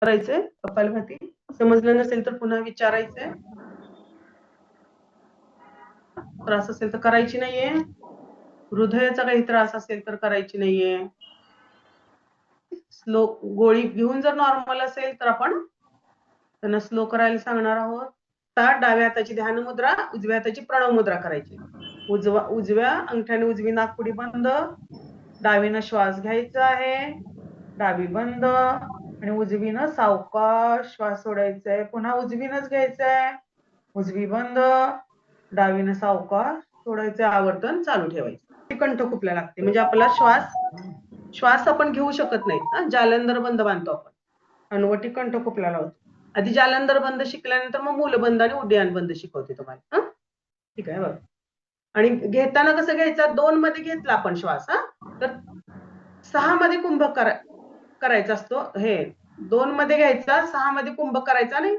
करायचंय कपालभाती. समजलं नसेल तर पुन्हा विचारायचंय. त्रास असेल तर करायची नाहीये. हृदयाचा काही त्रास असेल तर करायची नाहीये. स्लो गोळी घेऊन जर नॉर्मल असेल तर आपण त्यांना स्लो करायला सांगणार आहोत. डाव्या हाताची ध्यान मुद्रा, उजव्या हाताची प्रणव मुद्रा करायची. उजव्या अंगठ्याने उजवी नाकपुडी बंद, डावीनं श्वास घ्यायचा आहे, डावी बंद आणि उजवीनं सावकाश श्वास सोडायचा आहे. पुन्हा उजवीनच घ्यायचा आहे, उजवी बंद, डावीनं सावकाश सोडायचं. आवर्तन चालू ठेवायचं. कंठ खुपला लागते म्हणजे आपला श्वास आपण घेऊ शकत नाही. जालंधर बंद बांधतो आपण, अनुवटी कंठ खुपला लावतो. आधी जालंधर बंद शिकल्यानंतर मग मूलबंद आणि उड्डाण बंद शिकवते तुम्हाला. ठीक आहे बघ. आणि घेताना कसं घ्यायचं, 2 मध्ये घेतला आपण श्वास तर 6 मध्ये कुंभक करायचा असतो. हे 2 मध्ये घ्यायचा, 6 मध्ये कुंभक करायचा आणि